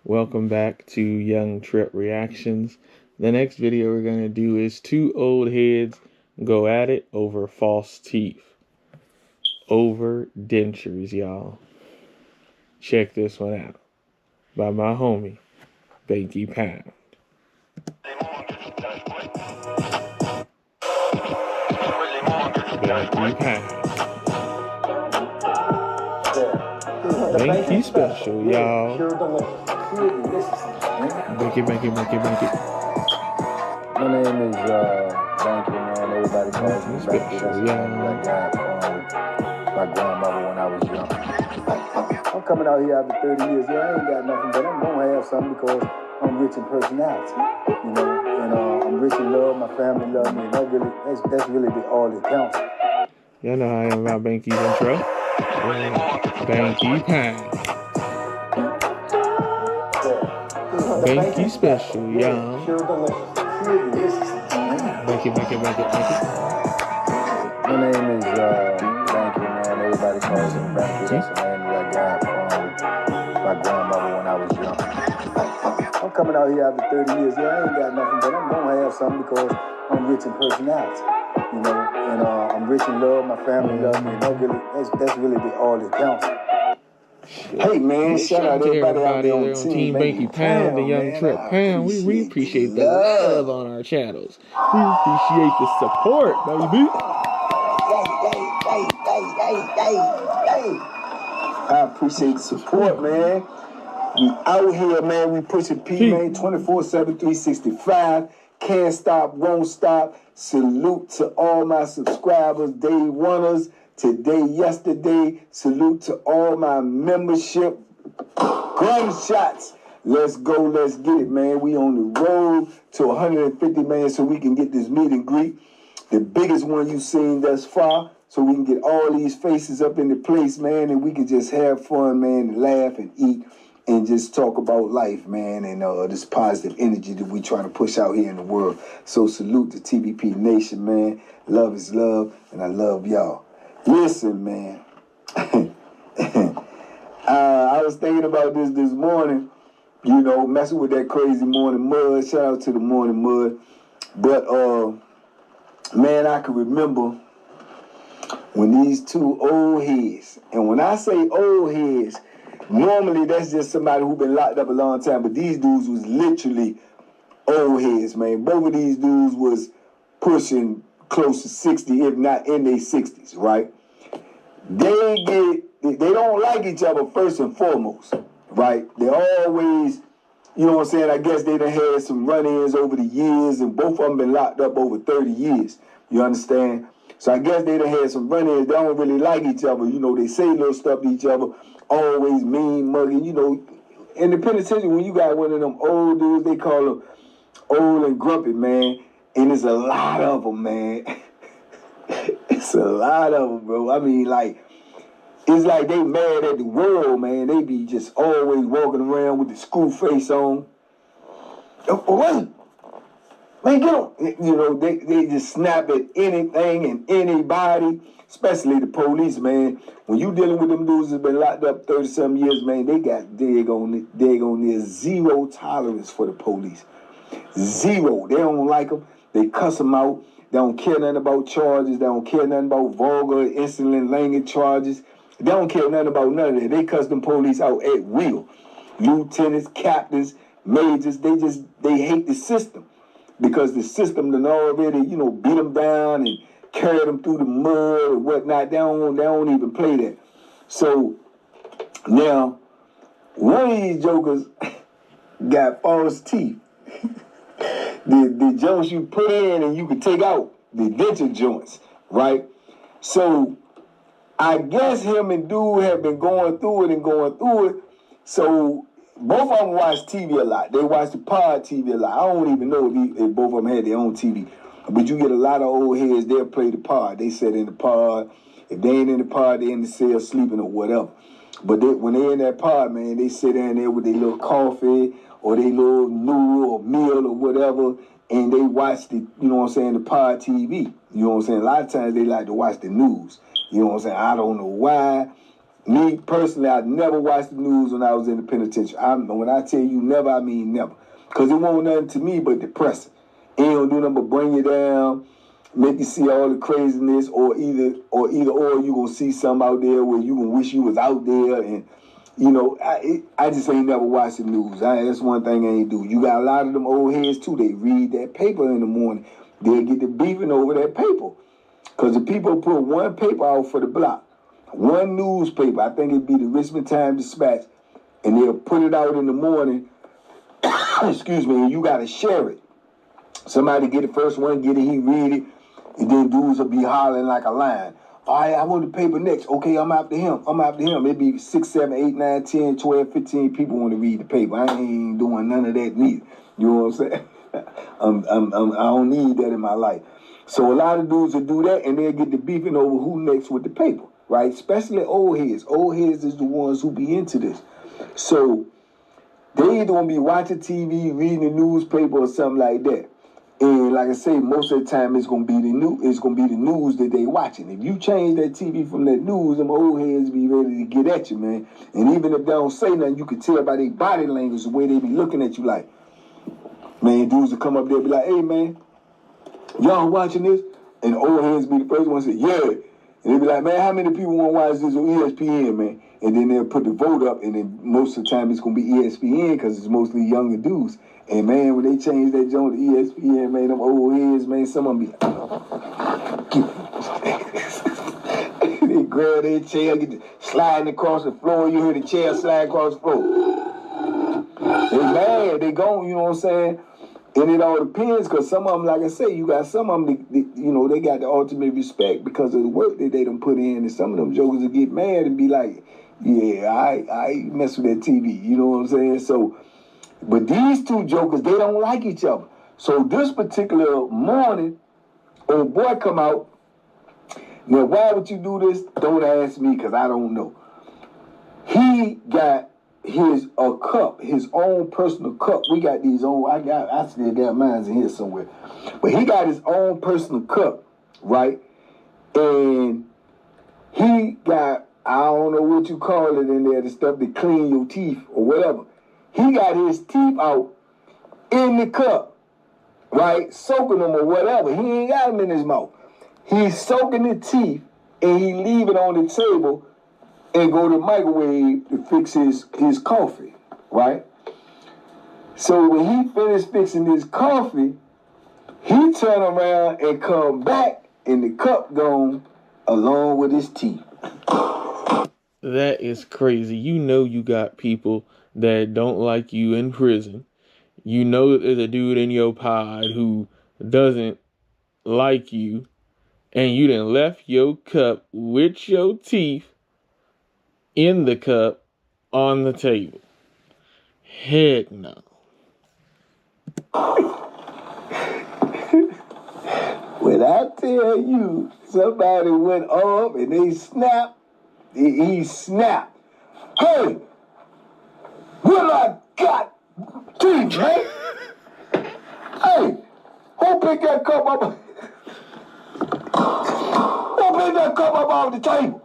Welcome back to Young Tripp Reactions. The next video we're going to do is two old heads go at it over false teeth. Over dentures, y'all. Check this one out. By my homie, Banky Pound. Banky Pound. Banky special, y'all. Banky. My name is Banky, man. Everybody calls me Banky. That's the name I got from my grandmother when I was young. I'm coming out here after 30 years. Yeah, I ain't got nothing, but I'm going to have something because I'm rich in personality. You know, and I'm rich in love. My family love me. And that's really all that counts. Y'all know how I am about Banky's intro. Banky Pound. Banky special, y'all. Banky. My name is Banky, man. Everybody calls me Banky. That's the name that I got from my grandmother when I was young. I'm coming out here after 30 years. Yeah, I ain't got nothing, but I'm going to have something because I'm rich in personality. You know, and I'm rich in love. My family loves me. And that's really all that counts. Hey man, shout out to everybody out there on Team Banky Pound and Young Tripp Pound. We appreciate the love on our channels. We appreciate the support, baby. I appreciate the support, man. We out here, man. We pushing P, man, 24/7, 365. Can't stop, won't stop. Salute to all my subscribers, day oneers. Today, yesterday, salute to all my membership. Gunshots. Let's go, let's get it, man. We on the road to 150, man, so we can get this meet and greet. The biggest one you've seen thus far, so we can get all these faces up in the place, man, and we can just have fun, man, and laugh and eat and just talk about life, man, and this positive energy that we trying to push out here in the world. So salute to TBP Nation, man. Love is love, and I love y'all. Listen, man, I was thinking about this morning, you know, messing with that crazy morning mud. Shout out to the morning mud. But, man, I can remember when these two old heads, and when I say old heads, normally that's just somebody who been locked up a long time, but these dudes was literally old heads, man. Both of these dudes was pushing close to 60, if not in their 60s, right? They don't like each other first and foremost, right? They always, you know what I'm saying, I guess they done had some run-ins over the years, and both of them been locked up over 30 years, you understand? So I guess they done had some run-ins. They don't really like each other, you know, they say little stuff to each other, always mean, mugging, you know. In the penitentiary, when you got one of them old dudes, they call them old and grumpy, man. And there's a lot of them, man. It's a lot of them, bro. I mean, like, it's like they mad at the world, man. They be just always walking around with the screw face on. What? Man, get on. You know, they just snap at anything and anybody, especially the police, man. When you dealing with them dudes that's been locked up 30-some years, man, they got daggone near zero tolerance for the police. Zero. They don't like them. They cuss them out. They don't care nothing about charges. They don't care nothing about vulgar, insolent language charges. They don't care nothing about none of that. They cuss them police out at will. Lieutenants, captains, majors, they hate the system. Because the system done already, you know, beat them down and carry them through the mud and whatnot. They don't even play that. So, now, one of these jokers got false teeth. The joints you put in and you can take out, the dental joints, right? So I guess him and dude have been going through it. So both of them watch TV a lot. They watch the pod TV a lot. I don't even know if both of them had their own TV. But you get a lot of old heads, they'll play the pod. They sit in the pod. If they ain't in the pod, they in the cell sleeping or whatever. But when they in that pod, man, they sit down there with their little coffee or their little noodle or meal or whatever, and they watch the, you know what I'm saying, the pod TV. You know what I'm saying? A lot of times they like to watch the news. You know what I'm saying? I don't know why. Me personally, I never watched the news when I was in the penitentiary. When I tell you never, I mean never. Because it won't nothing to me but depressing. It don't do nothing but bring you down, make you see all the craziness, or either you gonna see something out there where you gonna wish you was out there. And you know, I just ain't never watched the news. That's one thing I ain't do. You got a lot of them old heads too. They read that paper in the morning. They'll get to beefing over that paper. Because the people put one paper out for the block. One newspaper, I think it'd be the Richmond Times-Dispatch, and they'll put it out in the morning, excuse me, and you gotta share it. Somebody get the first one, get it, he read it, and then dudes will be hollering like a lion. All right, I want the paper next. Okay, I'm after him. It'd be 6, 7, 8, 9, 10, 12, 15 people want to read the paper. I ain't doing none of that neither. You know what I'm saying? I don't need that in my life. So a lot of dudes will do that, and they'll get to beefing over who next with the paper. Right? Especially old heads. Old heads is the ones who be into this. So they either gonna be watching TV, reading the newspaper, or something like that. And like I say, most of the time it's gonna be the news that they watching. If you change that TV from that news, them old heads be ready to get at you, man. And even if they don't say nothing, you can tell by their body language the way they be looking at you like. Man, dudes will come up there and be like, hey man, y'all watching this? And the old heads be the first one to say, yeah. And they be like, man, how many people want to watch this on ESPN, man? And then they'll put the vote up, and then most of the time it's going to be ESPN because it's mostly younger dudes. And, man, when they change that joint to ESPN, man, them old heads, man, some of them be... they grab their chair, get sliding across the floor. You hear the chair slide across the floor. They mad. They gone, you know what I'm saying? And it all depends, because some of them, like I say, you got some of them, they got the ultimate respect because of the work that they done put in. And some of them jokers will get mad and be like, yeah, I ain't mess with that TV. You know what I'm saying? So, but these two jokers, they don't like each other. So this particular morning, old boy come out. Now, why would you do this? Don't ask me, because I don't know. He got a cup, his own personal cup. We got these own, I still got mine in here somewhere. But he got his own personal cup, right? And he got, I don't know what you call it in there, the stuff that clean your teeth or whatever. He got his teeth out in the cup, right? Soaking them or whatever. He ain't got them in his mouth. He's soaking the teeth and he leave it on the table and go to the microwave to fix his coffee, right? So when he finished fixing his coffee, he turn around and come back, and the cup gone along with his teeth. That is crazy. You know you got people that don't like you in prison. You know there's a dude in your pod who doesn't like you, and you done left your cup with your teeth in the cup on the table. Heck no. When I tell you somebody went off and they snapped, he snapped. Hey, what I got? Teeth, man. Hey, who picked that cup up? Who picked that cup up off the table?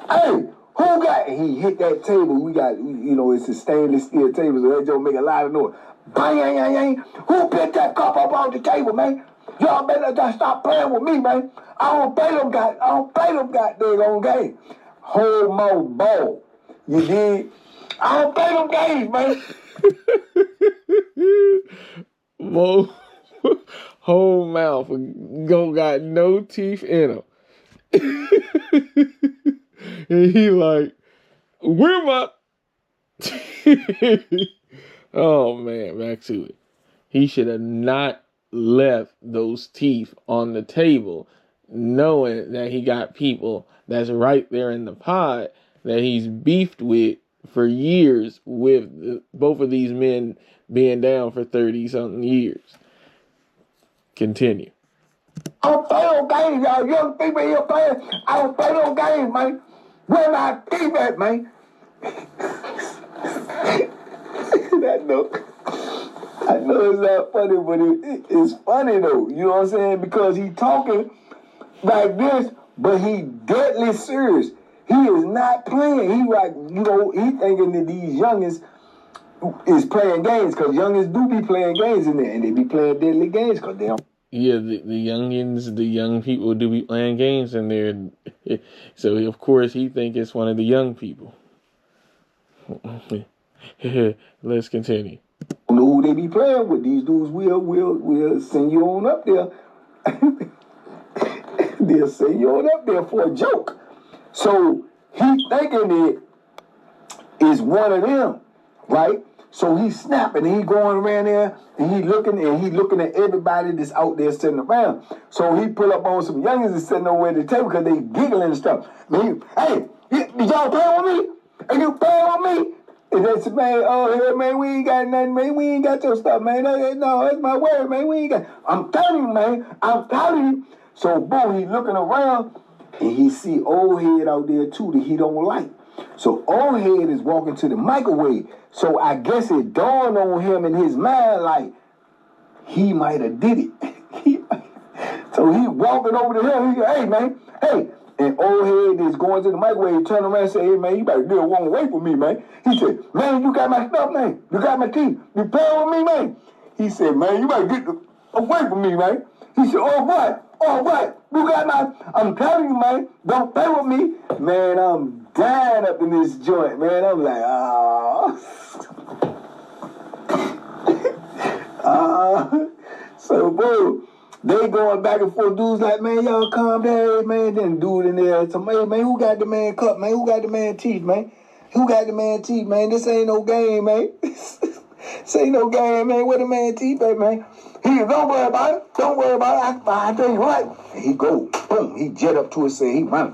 Hey, who got it? He hit that table. We got, it's a stainless steel table, so that joke make a lot of noise. Bang, bang, bang, bang. Who picked that cup up off the table, man? Y'all better just stop playing with me, man. I don't play them goddamn games. Whole mouth ball. You dig? I don't play them games, man. Whole mouth got no teeth in them. And he like, where my... Oh, man, back to it. He should have not left those teeth on the table, knowing that he got people that's right there in the pod that he's beefed with for years, with both of these men being down for 30-something years. Continue. I don't play no games, y'all young people here playing. I don't play no games, man. Where my teeth at, man? I know it's not funny, but it's funny though. You know what I'm saying? Because he talking like this, but he deadly serious. He is not playing. He like, he thinking that these youngins is playing games, because youngins do be playing games in there, and they be playing deadly games because they don't. Yeah, the youngins, the young people do be playing games in there. So, of course, he think it's one of the young people. Let's continue. Know who they be playing with. These dudes will send you on up there. They'll send you on up there for a joke. So he thinking it is one of them, right? So he's snapping and he going around there and he looking at everybody that's out there sitting around. So he pull up on some youngins that's sitting over at the table because they giggling and stuff. Hey, did y'all play with me? Are you playing with me? And they said, man, oh, hey, man, we ain't got nothing, man. We ain't got your stuff, man. No, that's my word, man. We ain't got. I'm telling you, man. I'm telling you. So, boom, he looking around, and he see old head out there, too, that he don't like. So, old head is walking to the microwave. So, I guess it dawned on him in his mind, like, he might have did it. So, he walking over to him. He go, hey, man, hey. And old head is going to the microwave, turn around and say, hey, man, you better get one away from me, man. He said, man, you got my stuff, man. You got my teeth. You playing with me, man? He said, man, you better get away from me, man. He said, oh, what? Oh, what? You got my, I'm telling you, man, don't play with me. Man, I'm dying up in this joint, man. I'm like, so, boo. They going back and forth. Dudes like, man, y'all calm down, man. Then dude in there, so, man, who got the man cup, man? Who got the man teeth, man? Who got the man teeth, man? This ain't no game, man. This ain't no game, man. Where the man teeth at, man? He don't worry about it. Don't worry about it. I tell you what. And he go, boom. He jet up to it, say he run.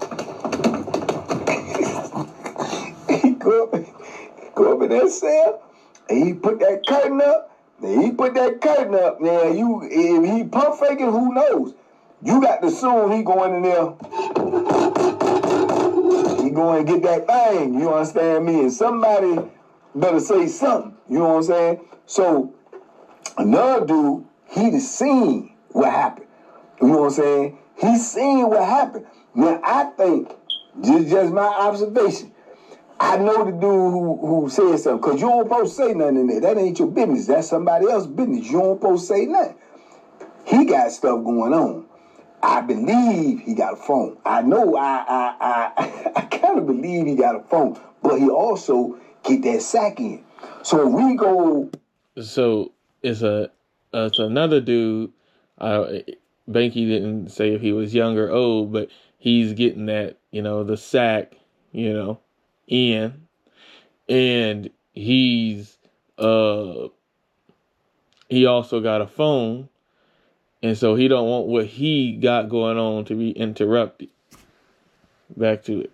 He go up in that cell, and he put that curtain up. He put that curtain up. Now, if he pump faking, who knows? You got to assume he going in there. He going to get that thing. You understand me? And somebody better say something. You know what I'm saying? So, another dude, he done seen what happened. You know what I'm saying? He seen what happened. Now, I think, just my observation, I know the dude who said something, because you don't supposed to say nothing in there. That ain't your business. That's somebody else's business. You don't supposed to say nothing. He got stuff going on. I believe he got a phone. I know I kind of believe he got a phone, but he also get that sack in. So we go. So it's another dude. Banky didn't say if he was young or old, but he's getting that, the sack, in, and he also got a phone, and so he don't want what he got going on to be interrupted. Back to it.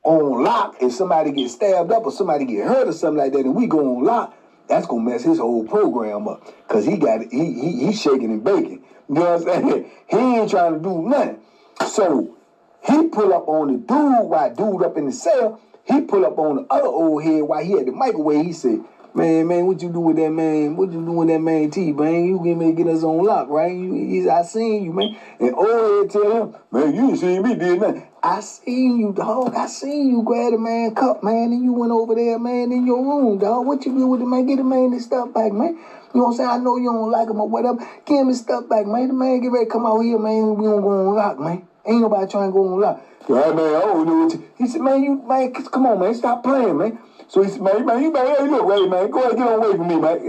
On lock, if somebody gets stabbed up or somebody get hurt or something like that, and we go on lock, that's gonna mess his whole program up, because he's shaking and baking. You know what I'm saying? He ain't trying to do nothing. So he pull up on the dude while dude up in the cell. He pull up on the other old head while he had the microwave. He said, man, what you do with that man? What you do with that man T, man? You get us on lock, right? I seen you, man. And old head tell him, man, you ain't seen me, did nothing. I seen you, dog. I seen you grab the man cup, man, and you went over there, man, in your room, dog. What you do with the man? Get the man his stuff back, man. You know what I'm saying? I know you don't like him or whatever. Give him his stuff back, man. The man get ready to come out here, man. We don't go on lock, man. Ain't nobody trying to go on lock. Yeah, man, I don't know what you... He said, man, come on, man. Stop playing, man. So he said, man, you better, hey, look, hey, man, go ahead, get on away from me, man.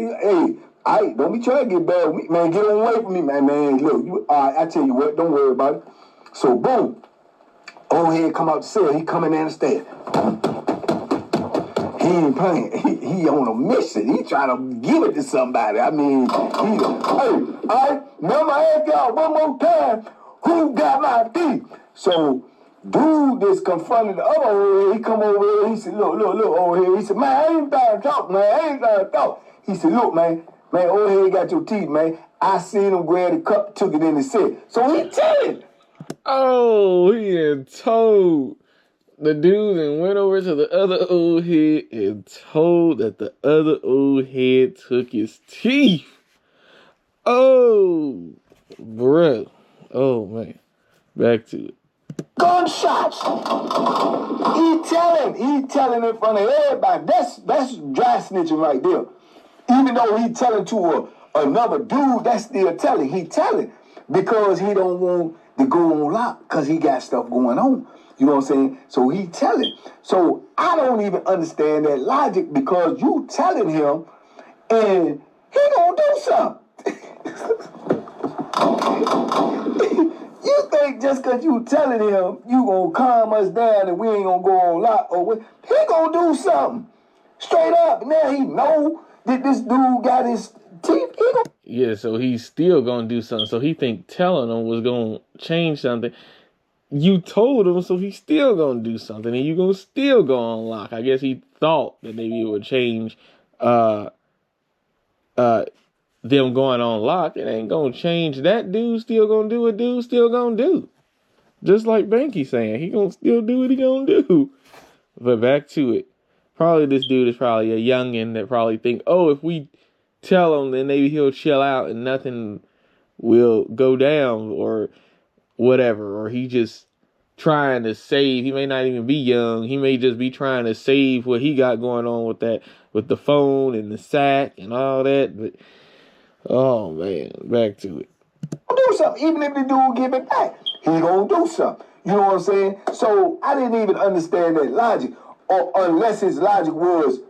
Hey, don't be trying to get bad with me, man. Get on away from me, man. Look, all right, I tell you what, don't worry about it. So, boom. Old head come out the cell. He coming in the stairs. He ain't playing. He on a mission. He trying to give it to somebody. I mean, hey, all right, remember I asked y'all one more time, who got my teeth? So, dude that's confronted the other old head, he come over here, he said, look, old head. He said, man, I ain't trying to talk, man. I ain't trying to talk. He said, look, man, old head got your teeth, man. I seen him grab the cup, took it in the set. So he telling. Oh, he had told the dude and went over to the other old head and told that the other old head took his teeth. Oh, bruh. Oh, man. Back to it. Gunshots. He telling in front of everybody. That's dry snitching right there. Even though he telling to another dude, that's still telling. He telling because he don't want to go on lock because he got stuff going on. You know what I'm saying? So he telling. So I don't even understand that logic because you telling him and he gonna do something. You think just because you telling him you gonna calm us down and we ain't gonna go on lock or what, he gonna do something. Straight up. Now he know that this dude got his teeth. Yeah, so he's still gonna do something. So he think telling him was gonna change something. You told him, so he's still gonna do something, and you gonna still go on lock. I guess he thought that maybe it would change them going on lock. It ain't gonna change. That dude still gonna do what dude still gonna do. Just like Banky saying, he gonna still do what he gonna do. But back to it. Probably this dude is probably a youngin' that probably think, oh, if we tell him, then maybe he'll chill out and nothing will go down or whatever. Or he just trying to save. He may not even be young. He may just be trying to save what he got going on with that, with the phone and the sack and all that. But oh man, back to it. Do something. Even if the dude give it back, he gonna do something. You know what I'm saying? So I didn't even understand that logic. Or unless his logic was,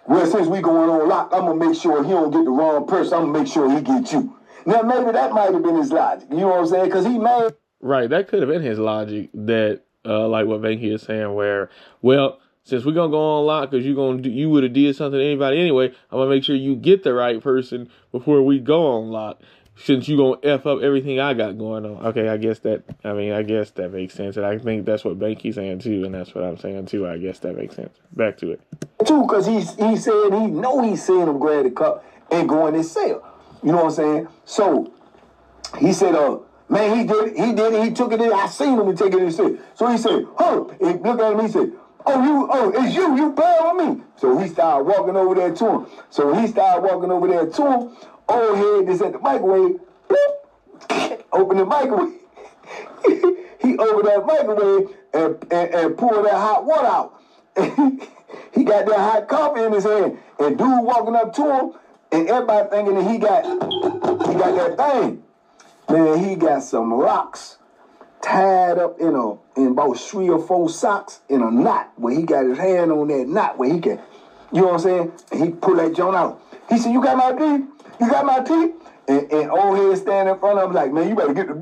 well, since we going on lock, I'm gonna make sure he don't get the wrong person. I'm gonna make sure he gets you. Now maybe that might have been his logic. You know what I'm saying? Because he mad. Right, that could have been his logic. That like what Banky is saying, where since we're gonna go on lock because you would have did something to anybody anyway, I'm gonna make sure you get the right person before we go on lock. Since you gonna F up everything I got going on. Okay, I guess that makes sense. And I think that's what Banky's saying too, and that's what I'm saying too. I guess that makes sense. Back to it. Too, because he said he know he's seeing him grab the cup and go in his cell. You know what I'm saying? So he said, man, he did it, he took it in. I seen him take it in his cell. So he said, huh, and look at him, he said, it's you playing with me. So he started walking over there to him. Old head is at the microwave. Bloop, open the microwave. He opened that microwave and pulled that hot water out. He got that hot coffee in his hand. And dude walking up to him, and everybody thinking that he got that thing. Man, he got some rocks tied up in about 3 or 4 socks in a knot where he got his hand on that knot where he can, you know what I'm saying? And he pulled that joint out. He said, you got my teeth? You got my teeth? And old head standing in front of him like, man, you better get the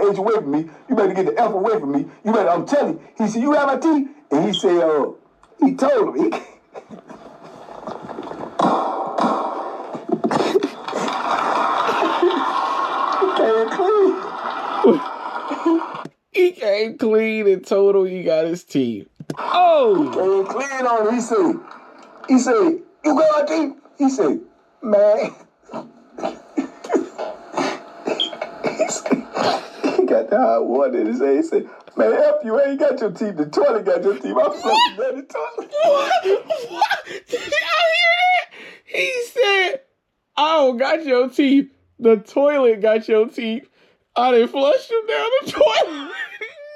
H away from me. You better get the F away from me. I'm telling you. He said, you got my teeth? And he said, he told him, He came clean and told him he got his teeth. Oh! He came clean on him. He said, you got my teeth? He said, man. He got the hot water in his head. He said, man, F you ain't got your teeth. The toilet got your teeth. I'm flushing down the toilet. What? Did y'all hear that? He said, I don't got your teeth. The toilet got your teeth. I didn't flush them down the toilet.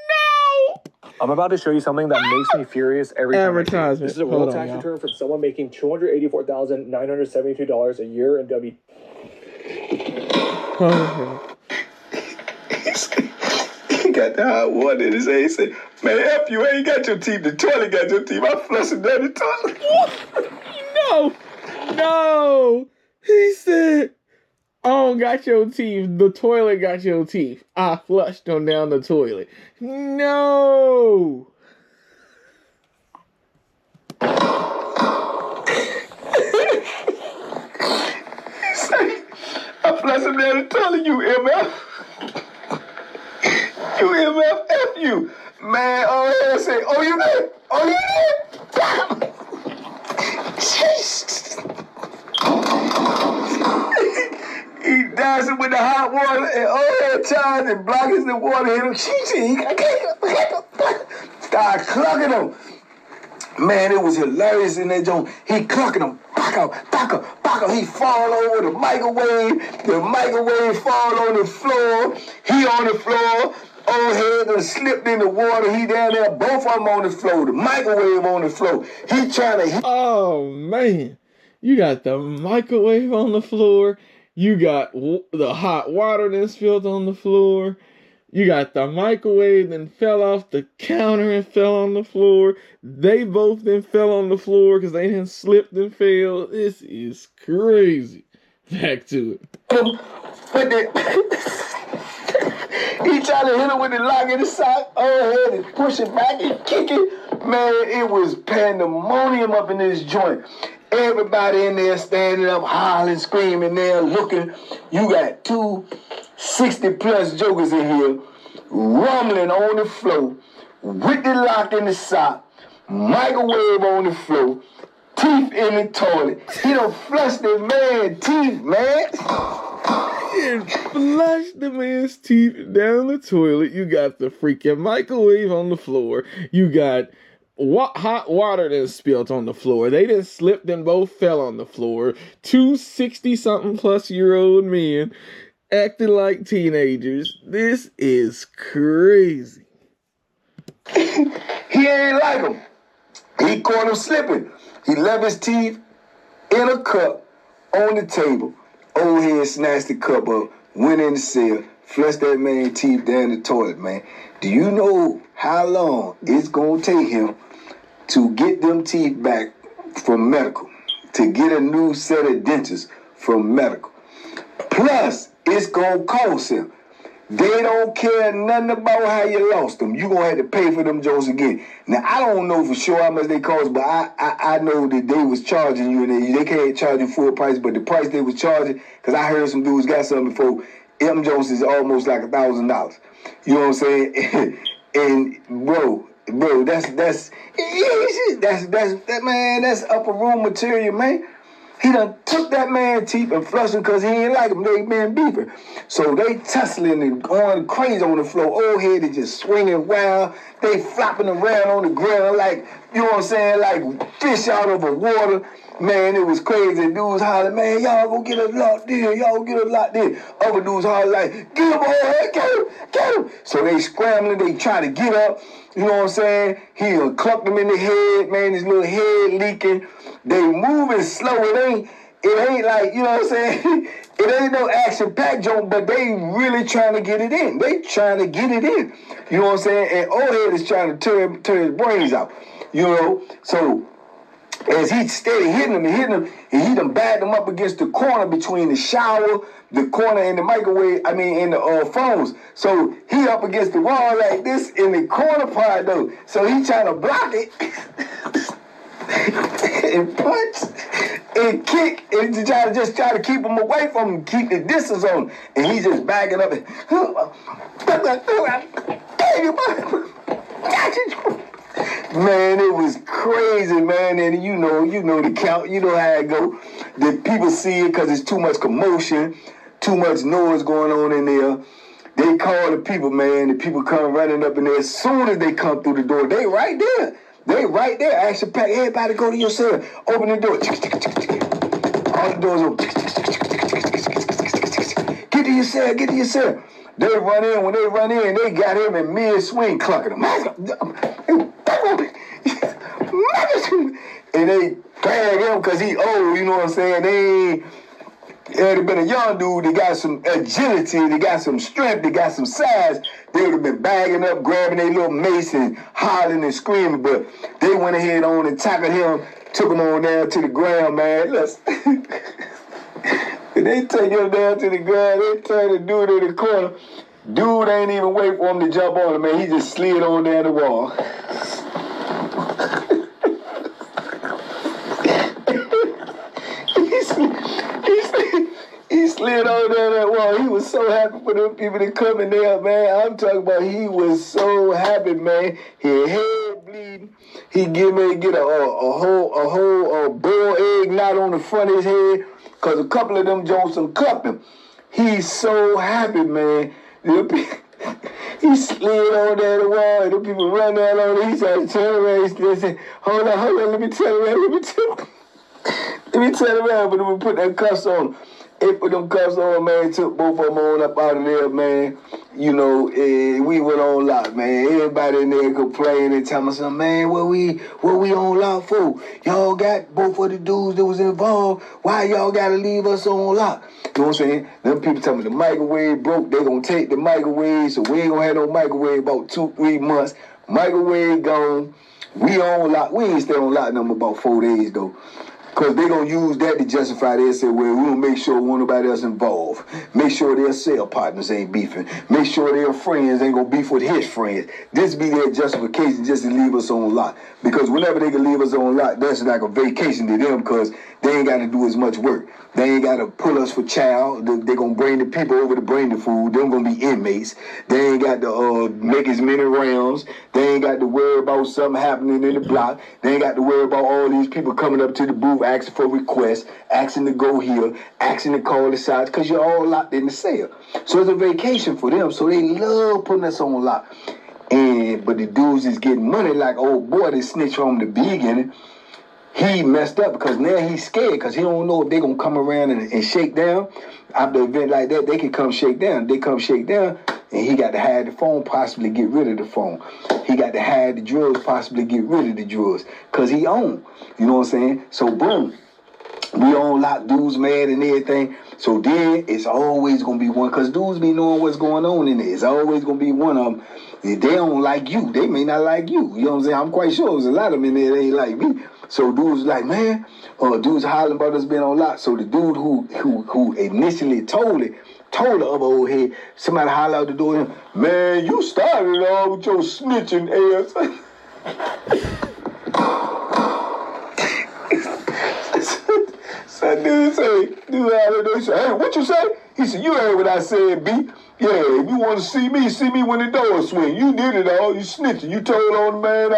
No! I'm about to show you something that makes me furious every time. Advertisement. This is a real tax return from someone making $284,972 a year in W. He got the hot water in his head. He said, man, F you ain't got your teeth. The toilet got your teeth. I'm flushing down the toilet. No. He said, I don't got your teeth. The toilet got your teeth. I flushed them down the toilet. No. He said, I flushed them down the toilet, you MF. You MF, F you. Man, I say, oh, you did? Oh, you did? He dancing with the hot water and all that time and blocking the water hit him. Start clucking him. Man, it was hilarious in that joint. He clucking him. Back up. He fall over the microwave. The microwave fall on the floor. He on the floor. Old head done slipped in the water. He down there, both of them on the floor. The microwave on the floor. He trying to... Oh, man. You got the microwave on the floor. You got the hot water that spilled on the floor. You got the microwave that fell off the counter and fell on the floor. They both then fell on the floor because they didn't slipped and fell. This is crazy. Back to it. He trying to hit him with the lock in the sock. Old head is pushing back and kicking. Man, it was pandemonium up in this joint. Everybody in there standing up, hollering, screaming there, looking. You got two 60-plus jokers in here, rumbling on the floor, with the lock in the sock, microwave on the floor, teeth in the toilet. He done flushed the man's teeth, man. And flush the man's teeth down the toilet. You got the freaking microwave on the floor. You got hot water that spilled on the floor. They just slipped and both fell on the floor. Two 60-something-plus-year-old men acting like teenagers. This is crazy. He ain't like him. He caught him slipping. He left his teeth in a cup on the table. Old head snatched the cup up, went in the cell, flushed that man's teeth down the toilet, man. Do you know how long it's going to take him to get them teeth back from medical, to get a new set of dentures from medical? Plus, it's going to cost him. They don't care nothing about how you lost them. You're going to have to pay for them jokes again. Now, I don't know for sure how much they cost, but I know that they was charging you, and they can't charge you full price, but the price they was charging, because I heard some dudes got something before, M. Jones is almost like $1,000. You know what I'm saying? And bro, that's man, that's upper room material, man. He done took that man's teeth and flushed them because he ain't like them. They been beefing. So they tussling and going crazy on the floor. Old head is just swinging wild. They flopping around on the ground like, you know what I'm saying, like fish out of the water. Man, it was crazy. Dudes hollering, man, y'all go get a locked in. Y'all go get a locked in. Other dudes hollering like, get him, old head, get him, get him. So they scrambling. They try to get up. You know what I'm saying? He clucked them in the head, man, his little head leaking. They moving slow. It ain't like, you know what I'm saying? It ain't no action-packed joke, but they really trying to get it in. They trying to get it in. You know what I'm saying? And old head is trying to turn his brains out. You know? So as he steady hitting him, and he done backed him up against the corner between the shower, the corner, and the microwave, in the phones. So he up against the wall like this in the corner part, though. So he trying to block it and punch and kick and try to keep him away from him, keep the distance on him. And he just backing up and man, it was crazy, man. And you know the count, you know how it go. The people see it because it's too much commotion, too much noise going on in there. They call the people, man. The people come running up in there. As soon as they come through the door, they right there. They right there. Action pack. Everybody go to your cell. Open the door. All the doors open. Get to your cell. Get to your cell. They run in. When they run in, they got him in mid-swing clucking him. And they drag him because he old, you know what I'm saying? It had been a young dude that got some agility, that got some strength, that got some size. They would have been bagging up, grabbing their little mace and hollering and screaming, but they went ahead on and tackled him, took him on down to the ground, man. Look. They take him down to the ground, they turn the dude in the corner. Dude ain't even wait for him to jump on him, man. He just slid on down the wall. He slid on down that wall. He was so happy for them people to come in there, man. I'm talking about he was so happy, man. His head bleeding. He get a whole boiled egg knot on the front of his head because a couple of them Johnson cupped him. He's so happy, man. He slid on down the wall and the people run down on him. He started to turn around. He said, hold on, let me turn around. Let me turn around, but we put that cuffs on. They put them cuffs on, man, took both of them on up out of there, man. we went on lock, man. Everybody in there complaining, telling us, man, what we on lock for? Y'all got both of the dudes that was involved. Why y'all gotta leave us on lock? You know what I'm saying? Them people tell me the microwave broke. They gonna take the microwave, so we ain't gonna have no microwave about 2-3 months. Microwave gone. We on lock. We ain't stay on lock number about 4 days though. Because they going to use that to justify their say, well, we going to make sure nobody else involved. Make sure their cell partners ain't beefing. Make sure their friends ain't going to beef with his friends. This be their justification just to leave us on lock. Because whenever they can leave us on lock, that's like a vacation to them because they ain't got to do as much work. They ain't got to pull us for chow. They going to bring the people over to bring the food. They're going to be inmates. They ain't got to make as many rounds. They ain't got to worry about something happening in the block. They ain't got to worry about all these people coming up to the booth asking for requests, asking to go here, asking to call the shots, because you're all locked in the cell. So it's a vacation for them. So they love putting us on lock. But the dudes is getting money like old boy that snitched from the beginning. He messed up because now he's scared because he don't know if they going to come around and shake down. After an event like that, they can come shake down. They come shake down, and he got to hide the phone, possibly get rid of the phone. He got to hide the drugs, possibly get rid of the drugs because he owned. You know what I'm saying? So, boom. We on lock, dudes mad and everything. So then it's always going to be one, because dudes be knowing what's going on in there. It's always going to be one of them. If they don't like you, they may not like you. You know what I'm saying? I'm quite sure there's a lot of them in there that ain't like me. So dudes like, man, dudes hollering about us being on lock. So the dude who initially told the other old head, somebody holler out the door, man, you started it all with your snitching ass. So dude say, hey, what you say? He said, you heard what I said, B. Yeah, if you want to see me when the door swing. You did it all. You snitching. You told on the man, it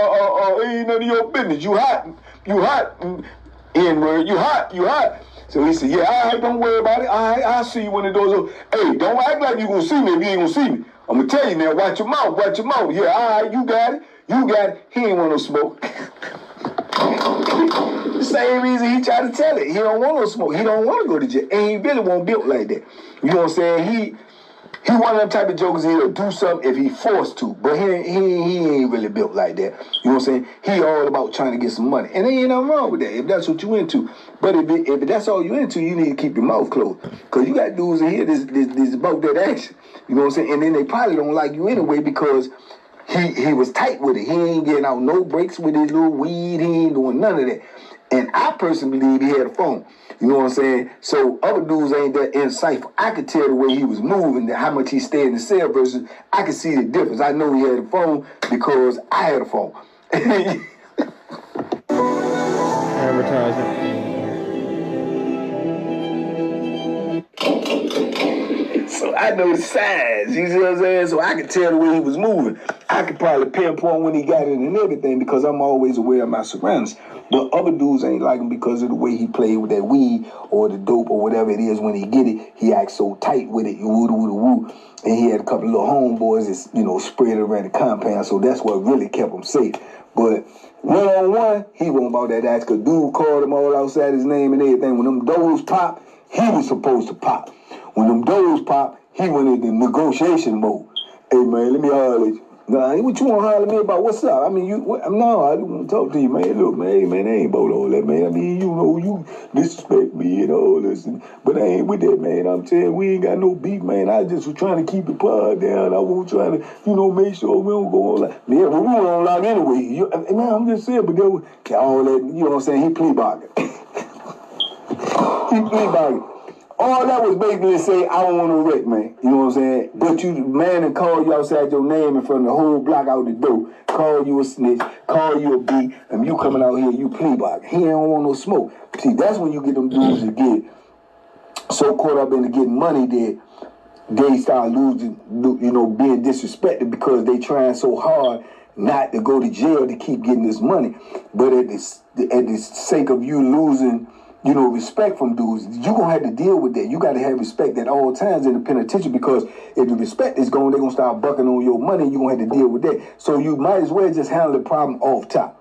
ain't none of your business. You hot, N-word. You hot. So he said, yeah, all right, don't worry about it. All right, I'll see you when the door's open. Hey, don't act like you gonna see me if you ain't gonna see me. I'm gonna tell you now, watch your mouth. Yeah, all right, you got it. He ain't want no smoke. The same reason he tried to tell it. He don't want no smoke. He don't want to go to jail. And he really won't built like that. You know what I'm saying? He one of them type of jokers, he'll do something if he forced to. But he ain't really built like that. You know what I'm saying? He all about trying to get some money. And there ain't nothing wrong with that if that's what you into. But if that's all you into, you need to keep your mouth closed. Because you got dudes in here that's about that action. You know what I'm saying? And then they probably don't like you anyway because he was tight with it. He ain't getting out no breaks with his little weed. He ain't doing none of that. And I personally believe he had a phone. You know what I'm saying? So other dudes ain't that insightful. I could tell the way he was moving, how much he stayed in the cell versus I could see the difference. I know he had a phone because I had a phone. Advertising. So I know the signs, you see what I'm saying? So I could tell the way he was moving. I could probably pinpoint when he got it and everything because I'm always aware of my surroundings. But other dudes ain't like him because of the way he played with that weed or the dope or whatever it is. When he get it, he acts so tight with it, woo. And he had a couple of little homeboys that, spread around the compound. So that's what really kept him safe. But one-on-one, he wasn't about that ass because dude called him all outside his name and everything. When them doors pop, he was supposed to pop. When them doors pop, he went into negotiation mode. Hey, man, let me holler at you. Nah, what you want to holler at me about? What's up? I mean, no, I don't want to talk to you, man. Look, man, hey, man, I ain't about all that, man. I mean, you disrespect me and all this. But I ain't with that, man. I'm telling you, we ain't got no beef, man. I just was trying to keep the pod down. I was trying to, make sure we don't go on like, yeah, but we went on like anyway. Man, I'm just saying, but there was all that, you know what I'm saying? He plea bargained. He plea bargained. All that was basically to say, I don't want no wreck, man. You know what I'm saying? But man, and call you outside your name in front of the whole block out the door, call you a snitch, call you a B, and you coming out here, you plea bargain. He don't want no smoke. See, that's when you get them dudes that get so caught up into getting money that they start losing, being disrespected because they trying so hard not to go to jail to keep getting this money. But at the sake of you losing, respect from dudes, you're going to have to deal with that. You got to have respect at all times in the penitentiary because if the respect is gone, they're going to start bucking on your money. You're going to have to deal with that. So you might as well just handle the problem off top.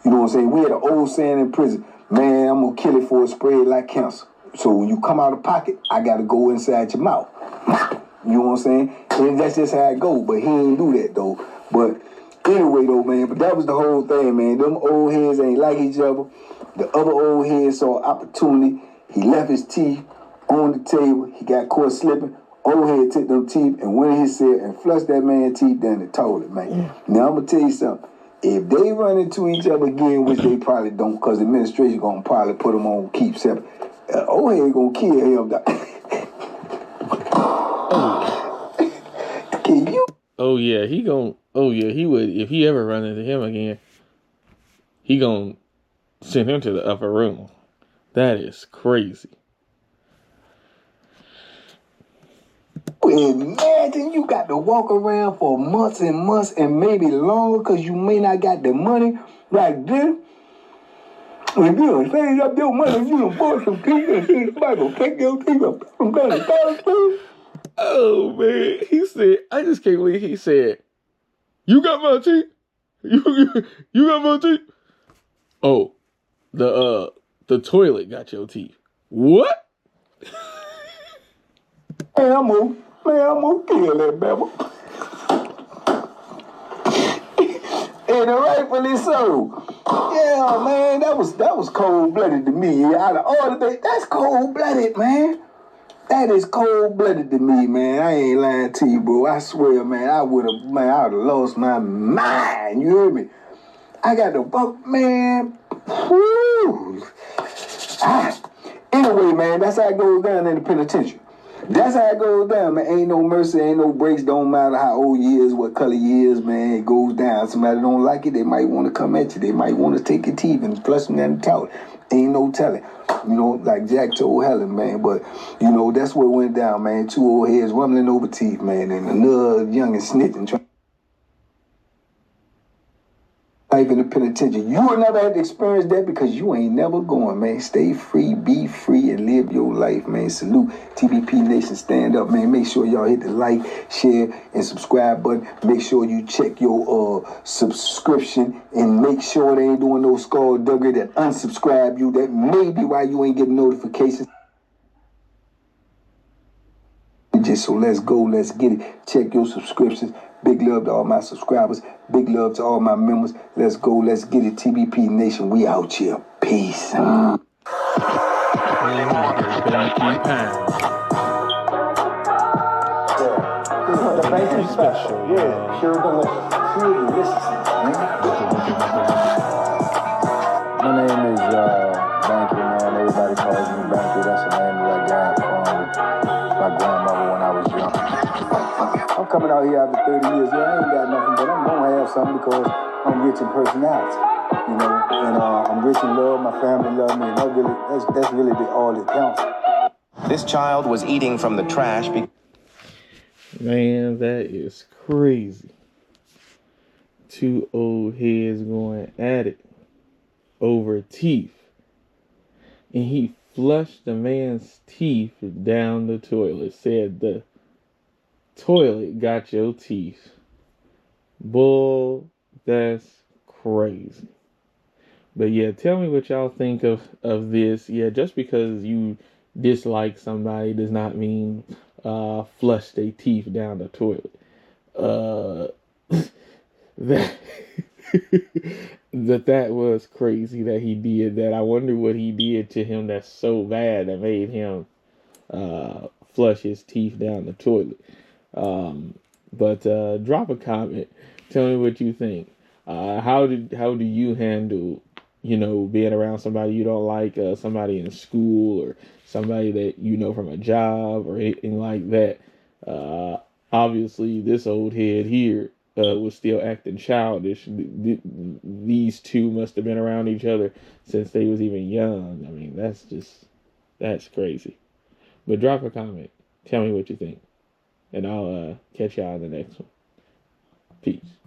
You know what I'm saying? We had an old saying in prison, man, I'm going to kill it for a spread like cancer. So when you come out of pocket, I got to go inside your mouth. You know what I'm saying? And that's just how it go. But he ain't do that though. But anyway though, man. But that was the whole thing, man. Them old heads ain't like each other. The other old head saw opportunity. He left his teeth on the table. He got caught slipping. Old head took them teeth and went in his cell and flushed that man's teeth down the toilet, man. Now I'm gonna tell you something. If they run into each other again, which they probably don't, because the administration gonna probably put them on keep separate, old head gonna kill him. Can you? Oh yeah, he would. If he ever run into him again, he gonna send him to the upper room. That is crazy. Imagine you got to walk around for months and months and maybe longer because you may not got the money like this. If you don't save up your money, you don't bought some teeth and see somebody gonna take your teeth up from $30. Oh man, he said, I just can't believe he said, "You got my teeth? You got my teeth?" Oh, the toilet got your teeth. What? And I'm gonna kill that babble. And rightfully so. Yeah, man, that was cold-blooded to me. Out of all the things, that's cold-blooded, man. That is cold-blooded to me, man. I ain't lying to you, bro. I swear, man, I would have lost my mind. You hear me? I got the fuck, man. Woo. Anyway, man, that's how it goes down in the penitentiary. That's how it goes down, man. Ain't no mercy, ain't no breaks. Don't matter how old you is, what color you is, man. It goes down. Somebody don't like it, they might want to come at you. They might want to take your teeth and flush them down the toilet. Ain't no telling. You know, like Jack told Helen, man. But, you know, that's what went down, man. Two old heads rumbling over teeth, man. And another young and snitching trying life in the penitentiary. You will never have to experience that because you ain't never going, man. Stay free, be free, and live your life, man. Salute TBP Nation. Stand up, man. Make sure y'all hit the like, share, and subscribe button. Make sure you check your subscription and make sure they ain't doing no skullduggery that unsubscribe you. That may be why you ain't getting notifications. Just so let's go, let's get it. Check your subscriptions. Big love to all my subscribers. Big love to all my members. Let's go, let's get it. TBP Nation, we out here. Peace. Banky Pound. The Banky special. Yeah, pure delicious. Pure delicious, man. My name is Banky, man. Everybody calls me Banky. That's the name that I got from my grandmother when I was young. I'm coming out here after 30 years. Yeah, I ain't got nothing, but I'm gonna have something because I'm rich in personality, you know, and I'm rich in love. My family love me, and that's really all that counts. This child was eating from the trash. Man, that is crazy. Two old heads going at it over teeth, and he flushed the man's teeth down the toilet. Said the toilet got your teeth. Bull, that's crazy. But yeah, tell me what y'all think of this. Yeah, just because you dislike somebody does not mean flush their teeth down the toilet. That that was crazy that he did that. I wonder what he did to him that's so bad that made him flush his teeth down the toilet. But drop a comment. Tell me what you think. How do you handle, you know, being around somebody you don't like, somebody in school or somebody that you know from a job or anything like that? Obviously, this old head here was still acting childish. These two must have been around each other since they was even young. I mean, that's crazy. But drop a comment. Tell me what you think. And I'll catch y'all in the next one. Peace.